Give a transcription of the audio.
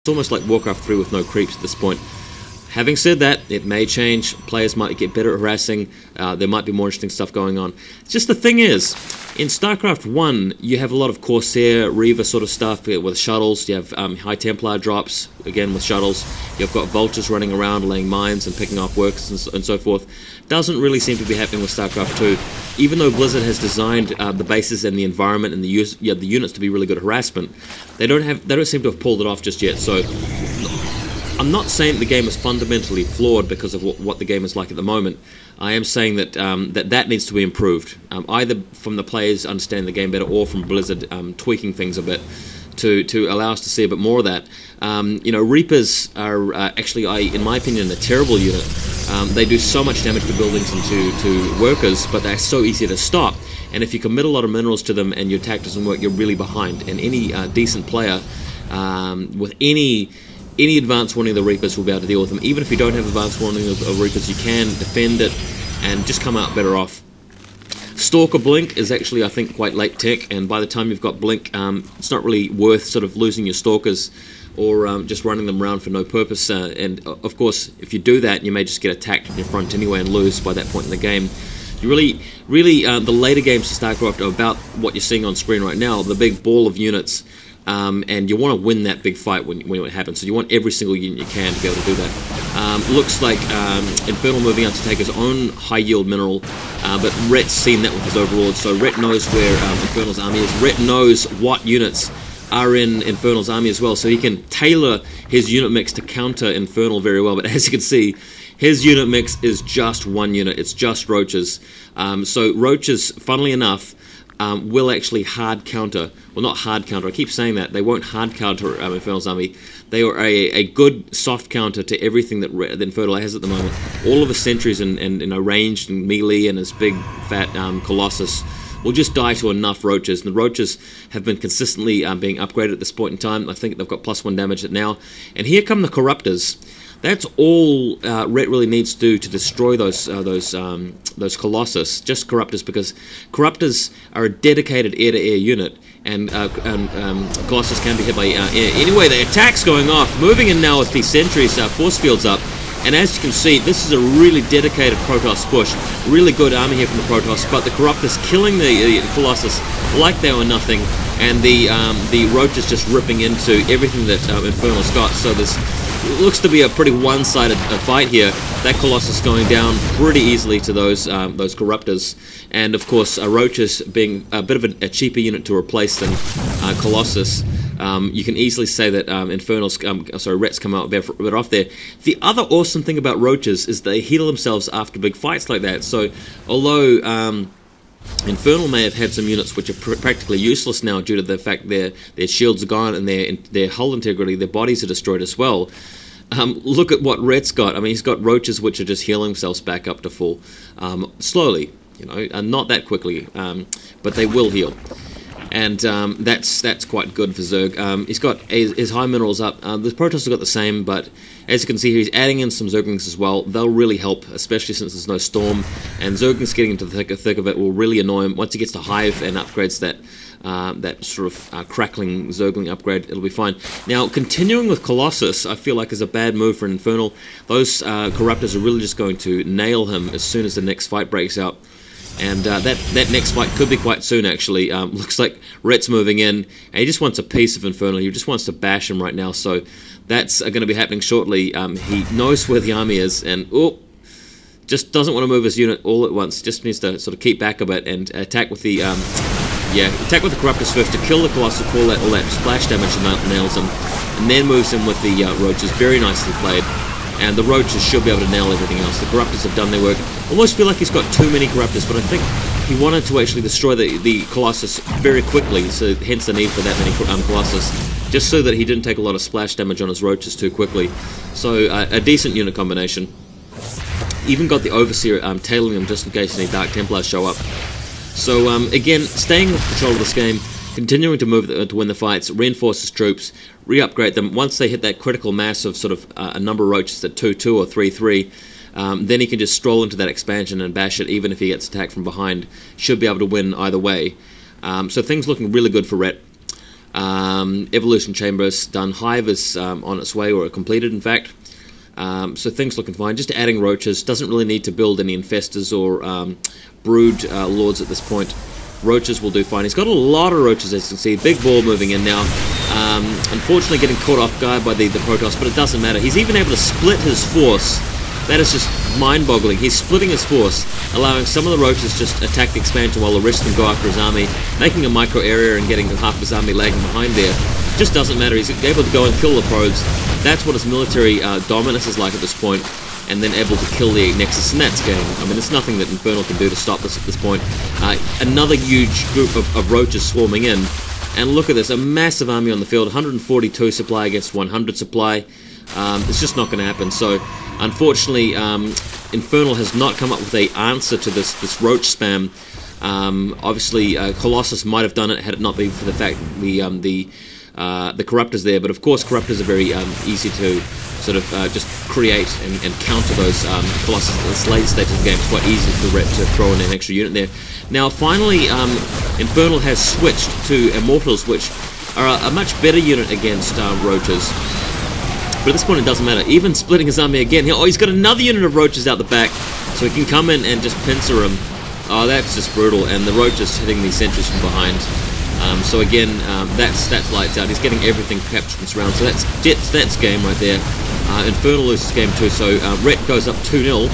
It's almost like Warcraft 3 with no creeps at this point. Having said that, it may change. Players might get better at harassing. There might be more interesting stuff going on. Just the thing is, in StarCraft 1, you have a lot of Corsair, Reaver sort of stuff with shuttles. You have High Templar drops, again with shuttles. You've got vultures running around, laying mines and picking off workers and so forth. Doesn't really seem to be happening with StarCraft 2. Even though Blizzard has designed the bases and the environment and the units to be really good at harassment, they don't seem to have pulled it off just yet. So I'm not saying the game is fundamentally flawed because of what the game is like at the moment. I am saying that that needs to be improved, either from the players understanding the game better or from Blizzard tweaking things a bit to allow us to see a bit more of that. Reapers are actually, in my opinion, a terrible unit. They do so much damage to buildings and to workers, but they're so easy to stop. And if you commit a lot of minerals to them and your attack doesn't work, you're really behind. And any decent player with any advanced warning of the Reapers will be able to deal with them. Even if you don't have advanced warning of Reapers, you can defend it and just come out better off. Stalker Blink is actually, I think, quite late tech, and by the time you've got Blink, it's not really worth sort of losing your Stalkers or just running them around for no purpose. And of course, if you do that, you may just get attacked in your front anyway and lose by that point in the game. You really, the later games to StarCraft are about what you're seeing on screen right now, the big ball of units. And you want to win that big fight when it happens. So you want every single unit you can to be able to do that. Looks like Infernal moving out to take his own high-yield mineral, but Rhett's seen that with his Overlord, so Rhett knows where Infernal's army is. Rhett knows what units are in Infernal's army as well, so he can tailor his unit mix to counter Infernal very well. But as you can see, his unit mix is just one unit. It's just Roaches. So Roaches, funnily enough, will actually hard counter. Well, not hard counter. I keep saying that. They won't hard counter Infernal's army. They are a good soft counter to everything that Infernal has at the moment. All of his sentries and ranged and melee and his big fat Colossus will just die to enough Roaches. And the Roaches have been consistently being upgraded at this point in time. I think they've got +1 damage now. And here come the Corruptors. That's all Rhett really needs to do to destroy those Colossus, just Corruptors, because Corruptors are a dedicated air-to-air unit, and Colossus can be hit by air. Anyway, the attack's going off, moving in now with these sentries, force fields up, and as you can see, this is a really dedicated Protoss push. Really good army here from the Protoss, but the Corruptors killing the Colossus like they were nothing, and the Roaches just ripping into everything that Infernal's got. So it looks to be a pretty one-sided fight here. That Colossus going down pretty easily to those Corruptors, and of course Roaches being a bit of a cheaper unit to replace than Colossus. You can easily say that Rhett's come out a bit off there. The other awesome thing about Roaches is they heal themselves after big fights like that. So although Infernal may have had some units which are practically useless now due to the fact their shields are gone and their hull integrity, their bodies are destroyed as well. Look at what Rhett's got. I mean, he's got Roaches which are just healing themselves back up to full, slowly, and not that quickly, but they will heal. And that's quite good for Zerg. He's got his high minerals up. The Protoss have got the same, but as you can see, he's adding in some Zerglings as well. They'll really help, especially since there's no storm. And Zerglings getting into the thick of it will really annoy him. Once he gets to Hive and upgrades that sort of crackling Zergling upgrade, it'll be fine. Now, continuing with Colossus, I feel like is a bad move for Infernal. Those Corruptors are really just going to nail him as soon as the next fight breaks out. And that next fight could be quite soon, actually. Looks like Rhett's moving in, and he just wants a piece of Infernal. He just wants to bash him right now, so that's going to be happening shortly. He knows where the army is, and just doesn't want to move his unit all at once. Just needs to sort of keep back a bit and attack with the attack with the Corruptors first to kill the Colossus for all that splash damage that nails him, and then moves in with the Roaches. Very nicely played. And the Roaches should be able to nail everything else. The Corruptors have done their work. Almost feel like he's got too many Corruptors, but I think he wanted to actually destroy the Colossus very quickly, so hence the need for that many Colossus, just so that he didn't take a lot of splash damage on his Roaches too quickly. So a decent unit combination. Even got the Overseer tailing him just in case any Dark Templars show up. So again, staying with control of this game, continuing to move to win the fights, reinforce his troops, re-upgrade them. Once they hit that critical mass of sort of a number of Roaches at 2-2 or 3-3, then he can just stroll into that expansion and bash it, even if he gets attacked from behind. Should be able to win either way. So things looking really good for Rhett. Evolution Chambers done. Hive is on its way, or completed, in fact. So things looking fine. Just adding roaches. Doesn't really need to build any infestors or brood lords at this point. Roaches will do fine. He's got a lot of roaches, as you can see. Big ball moving in now. Unfortunately getting caught off guard by the Protoss, but it doesn't matter. He's even able to split his force. That is just mind-boggling. He's splitting his force, allowing some of the roaches just attack the expansion while the rest of them go after his army, making a micro area and getting half his army lagging behind there. Just doesn't matter. He's able to go and kill the probes. That's what his military dominance is like at this point, and then able to kill the Nexus, and that's game. I mean, there's nothing that Infernal can do to stop this at this point. Another huge group of roaches swarming in, and look at this, a massive army on the field, 142 supply against 100 supply. It's just not going to happen. So, unfortunately, Infernal has not come up with an answer to this roach spam. Obviously, Colossus might have done it had it not been for the fact the Corruptors there, but of course Corruptors are very easy to sort of just create and counter those Colossus at this late stage of the game. It's quite easy for Ret to throw in an extra unit there. Now finally Infernal has switched to Immortals, which are a much better unit against roaches. But at this point it doesn't matter. Even splitting his army again, he's got another unit of roaches out the back, so he can come in and just pincer him. Oh, that's just brutal, and the roaches hitting these sentries from behind. So again, that's lights out. He's getting everything captured in this round, so that's game right there. Infernal loses game too, so Ret goes up 2-0.